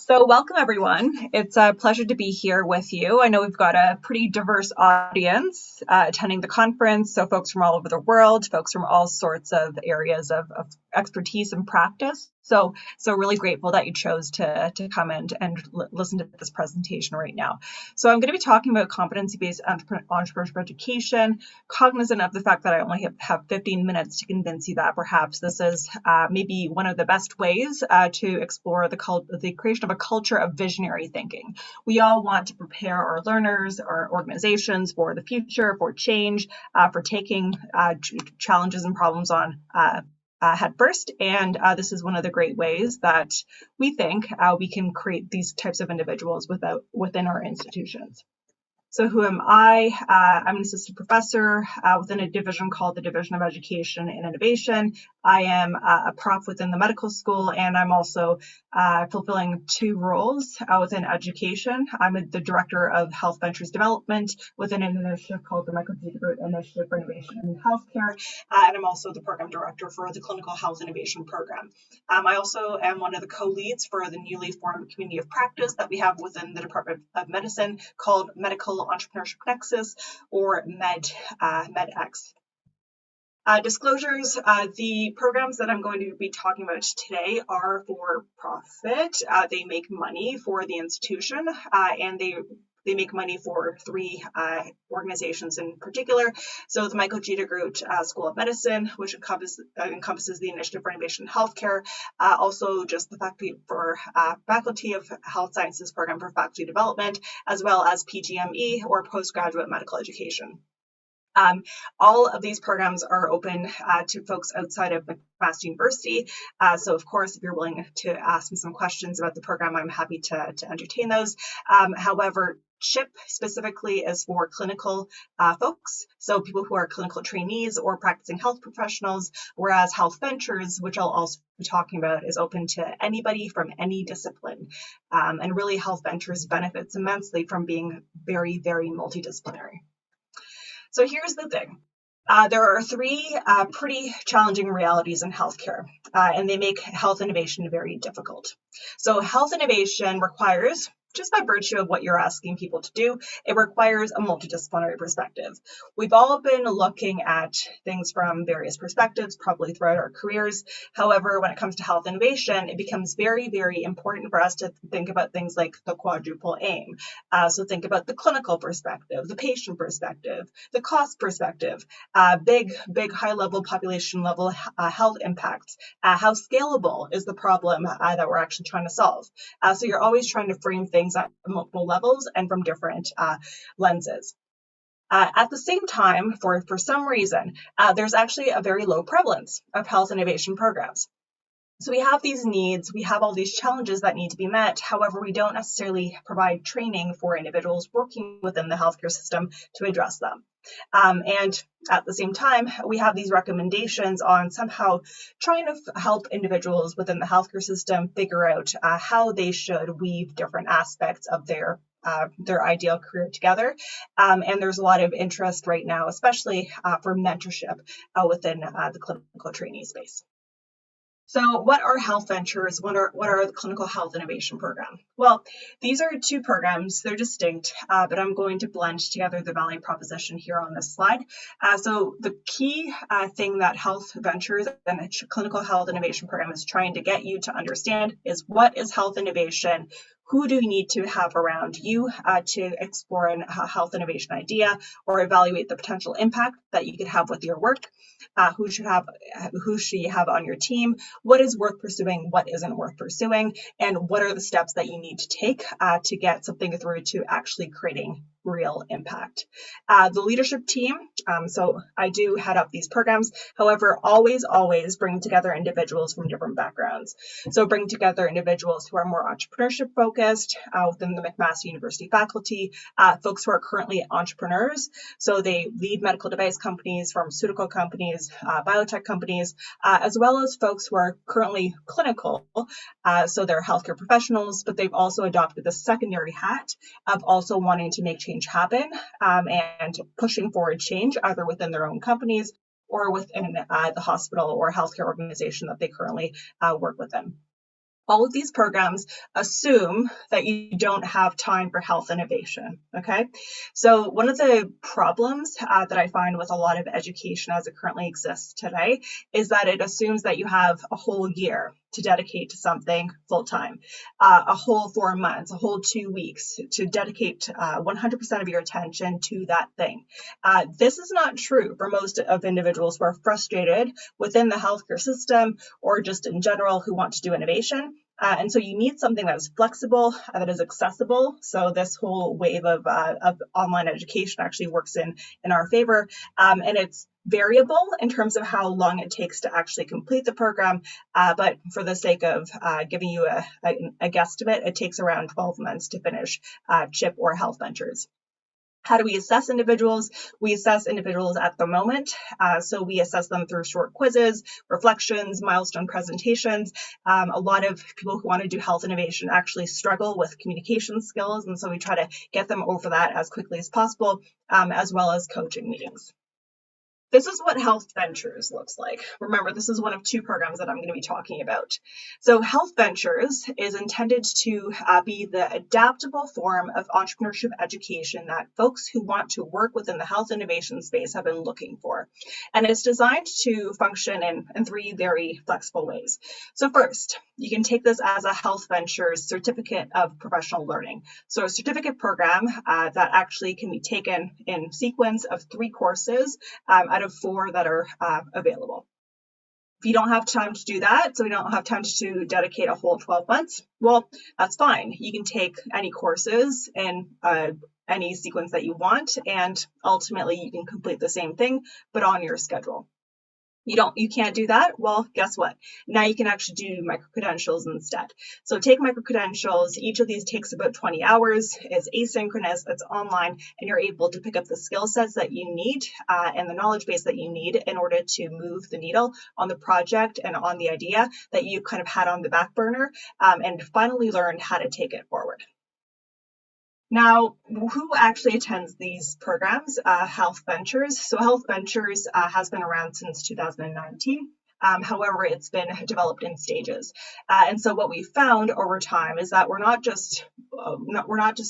So welcome everyone. It's a pleasure to be here with you. I know we've got a pretty diverse audience attending the conference, so folks from all over the world, folks from all sorts of areas of expertise and practice. So really grateful that you chose to come and listen to this presentation right now. So I'm going to be talking about competency-based entrepreneurship education, cognizant of the fact that I only have 15 minutes to convince you that perhaps this is maybe one of the best ways to explore the creation of a culture of visionary thinking. We all want to prepare our learners, our organizations for the future, for change, for taking challenges and problems on head first. And this is one of the great ways that we think we can create these types of individuals within our institutions. So who am I? I'm an assistant professor within a division called the Division of Education and Innovation. I am a prof within the medical school, and I'm also fulfilling two roles within education. I'm the director of Health Ventures Development within an initiative called the Michael G. DeGroot Initiative for Innovation in Healthcare, and I'm also the program director for the Clinical Health Innovation Program. I also am one of the co-leads for the newly formed community of practice that we have within the Department of Medicine called Medical Entrepreneurship Nexus, or MedX. Disclosures, the programs that I'm going to be talking about today are for profit. They make money for the institution, and they make money for three organizations in particular. So the Michael G. DeGroot School of Medicine, which encompasses the Initiative for Innovation in Healthcare, also just the Faculty of Health Sciences Program for Faculty Development, as well as PGME, or Postgraduate Medical Education. All of these programs are open to folks outside of McMaster University. So of course, if you're willing to ask me some questions about the program, I'm happy to entertain those. However, CHIP specifically is for clinical folks, so people who are clinical trainees or practicing health professionals, whereas Health Ventures, which I'll also be talking about, is open to anybody from any discipline. And really, Health Ventures benefits immensely from being very, very multidisciplinary. So here's the thing. There are three pretty challenging realities in healthcare, and they make health innovation very difficult. So health innovation requires, just by virtue of what you're asking people to do, it requires a multidisciplinary perspective. We've all been looking at things from various perspectives, probably throughout our careers. However, when it comes to health innovation, it becomes very, very important for us to think about things like the quadruple aim. So think about the clinical perspective, the patient perspective, the cost perspective, big, high-level, population-level health impacts. How scalable is the problem that we're actually trying to solve? So you're always trying to frame things at multiple levels and from different lenses. At the same time, for some reason, there's actually a very low prevalence of health innovation programs. So we have these needs, we have all these challenges that need to be met. However, we don't necessarily provide training for individuals working within the healthcare system to address them. And at the same time, we have these recommendations on somehow trying to help individuals within the healthcare system figure out how they should weave different aspects of their ideal career together. And there's a lot of interest right now, especially for mentorship within the clinical trainee space. So what are Health Ventures? What are the Clinical Health Innovation Program? Well, these are two programs. They're distinct, but I'm going to blend together the value proposition here on this slide. So the key thing that Health Ventures and the Clinical Health Innovation Program is trying to get you to understand is, what is health innovation? Who do you need to have around you to explore a health innovation idea or evaluate the potential impact that you could have with your work? Who should you have on your team? What is worth pursuing? What isn't worth pursuing? And what are the steps that you need to take to get something through to actually creating real impact? The leadership team, so I do head up these programs. However, always bring together individuals from different backgrounds. So bring together individuals who are more entrepreneurship focused within the McMaster University faculty, folks who are currently entrepreneurs. So they lead medical device companies, pharmaceutical companies, biotech companies, as well as folks who are currently clinical. So they're healthcare professionals, but they've also adopted the secondary hat of also wanting to make change happen and pushing forward change either within their own companies or within the hospital or healthcare organization that they currently work within. All of these programs assume that you don't have time for health innovation, okay? So one of the problems that I find with a lot of education as it currently exists today is that it assumes that you have a whole year to dedicate to something full-time, a whole 4 months, a whole 2 weeks to dedicate 100% of your attention to that thing. This is not true for most of individuals who are frustrated within the healthcare system or just in general who want to do innovation. And so you need something that is flexible, that is accessible. So this whole wave of online education actually works in our favor. And it's variable in terms of how long it takes to actually complete the program. But for the sake of giving you a guesstimate, it takes around 12 months to finish CHIP or Health Ventures. How do we assess individuals? We assess individuals at the moment. So we assess them through short quizzes, reflections, milestone presentations. A lot of people who want to do health innovation actually struggle with communication skills. And so we try to get them over that as quickly as possible, as well as coaching meetings. This is what Health Ventures looks like. Remember, this is one of 2 programs that I'm going to be talking about. So Health Ventures is intended to be the adaptable form of entrepreneurship education that folks who want to work within the health innovation space have been looking for. And it's designed to function in 3 very flexible ways. So first, you can take this as a Health Ventures certificate of professional learning. So a certificate program that actually can be taken in sequence of 3 courses out of 4 that are available. If you don't have time to do that, so you don't have time to dedicate a whole 12 months, well, that's fine. You can take any courses in any sequence that you want, and ultimately you can complete the same thing, but on your schedule. You can't do that? Well, guess what? Now you can actually do micro-credentials instead. So take micro-credentials. Each of these takes about 20 hours. It's asynchronous, it's online, and you're able to pick up the skill sets that you need and the knowledge base that you need in order to move the needle on the project and on the idea that you kind of had on the back burner and finally learned how to take it forward. Now, who actually attends these programs? Health Ventures. So Health Ventures has been around since 2019. However, it's been developed in stages. And so what we found over time is that we're not just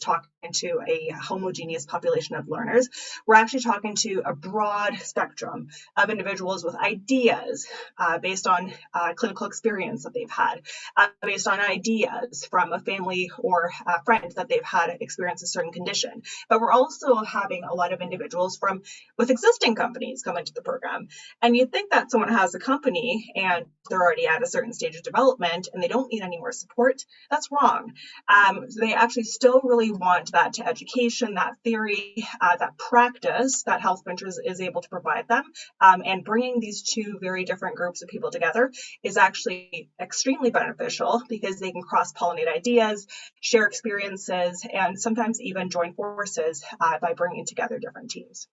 talking to a homogeneous population of learners. We're actually talking to a broad spectrum of individuals with ideas based on clinical experience that they've had, based on ideas from a family or a friend that they've had experience a certain condition. But we're also having a lot of individuals with existing companies come into the program. And you'd think that someone has a company and they're already at a certain stage of development and they don't need any more support. That's wrong. So they actually still really want that education, that theory, that practice that Health Ventures is able to provide them. And bringing these 2 very different groups of people together is actually extremely beneficial because they can cross-pollinate ideas, share experiences, and sometimes even join forces by bringing together different teams.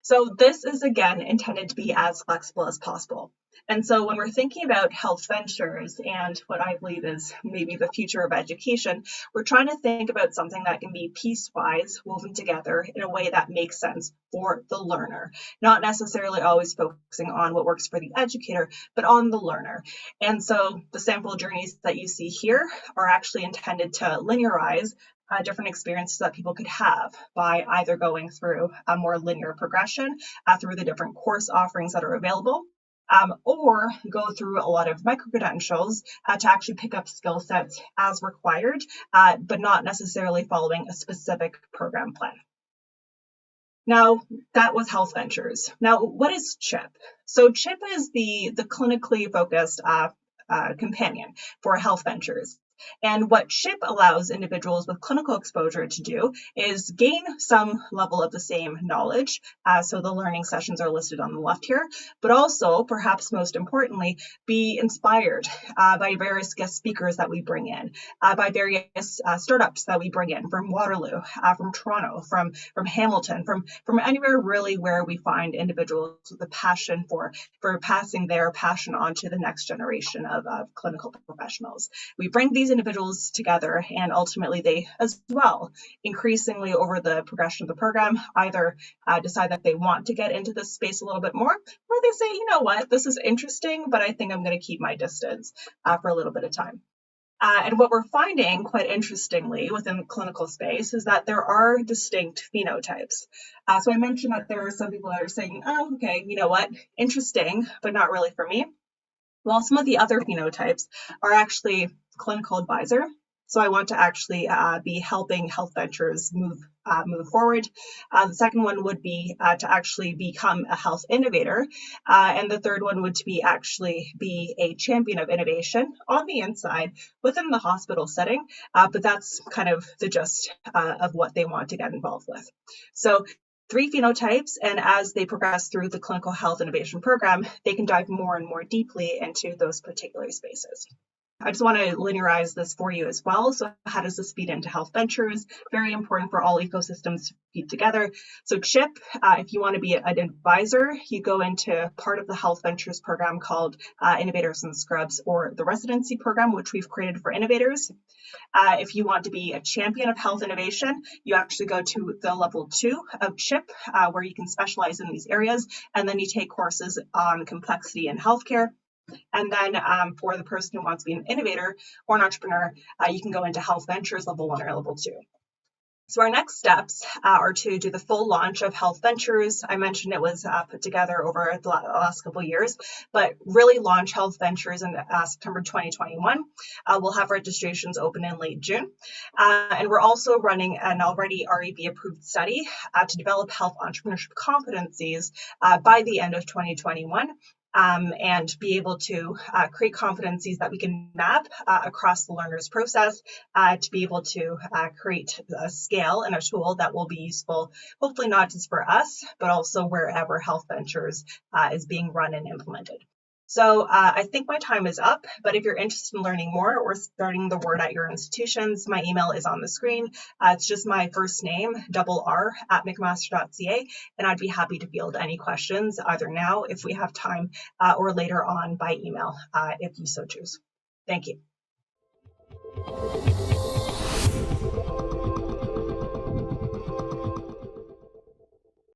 So this is, again, intended to be as flexible as possible. And so when we're thinking about Health Ventures and what I believe is maybe the future of education, we're trying to think about something that can be piecewise woven together in a way that makes sense for the learner, not necessarily always focusing on what works for the educator, but on the learner. And so the sample journeys that you see here are actually intended to linearize different experiences that people could have by either going through a more linear progression through the different course offerings that are available, or go through a lot of micro-credentials to actually pick up skill sets as required, but not necessarily following a specific program plan. Now, that was Health Ventures. Now, what is CHIP? So CHIP is the clinically focused companion for Health Ventures. And what CHIP allows individuals with clinical exposure to do is gain some level of the same knowledge. So the learning sessions are listed on the left here, but also, perhaps most importantly, be inspired by various guest speakers that we bring in, by various startups that we bring in from Waterloo, from Toronto, from Hamilton, from anywhere really where we find individuals with a passion for passing their passion on to the next generation of clinical professionals. We bring these individuals together, and ultimately they as well increasingly over the progression of the program either decide that they want to get into this space a little bit more, or they say, you know what, this is interesting, but I think I'm going to keep my distance for a little bit of time. And what we're finding, quite interestingly, within the clinical space is that there are distinct phenotypes. So I mentioned that there are some people that are saying, oh, okay, you know what, interesting, but not really for me. Well, some of the other phenotypes are actually clinical advisor. So I want to actually be helping Health Ventures move forward. The second one would be to actually become a health innovator. And the third one would be actually be a champion of innovation on the inside within the hospital setting. But that's kind of the gist of what they want to get involved with. So 3 phenotypes, and as they progress through the clinical health innovation program, they can dive more and more deeply into those particular spaces. I just want to linearize this for you as well. So how does this feed into Health Ventures? Very important for all ecosystems to feed together. So CHIP, if you want to be an advisor, you go into part of the Health Ventures program called Innovators and Scrubs, or the residency program, which we've created for innovators. If you want to be a champion of health innovation, you actually go to the level 2 of CHIP, where you can specialize in these areas, and then you take courses on complexity in healthcare. And then for the person who wants to be an innovator or an entrepreneur, you can go into Health Ventures level 1 or level 2. So our next steps are to do the full launch of Health Ventures. I mentioned it was put together over the last couple of years, but really launch Health Ventures in September 2021. We'll have registrations open in late June. And we're also running an already REB-approved study to develop health entrepreneurship competencies by the end of 2021. And be able to create competencies that we can map across the learner's process to be able to create a scale and a tool that will be useful, hopefully not just for us, but also wherever Health Ventures is being run and implemented. So I think my time is up, but if you're interested in learning more or starting the word at your institutions, my email is on the screen. It's just my first name, R, @mcmaster.ca, and I'd be happy to field any questions either now if we have time or later on by email if you so choose. Thank you.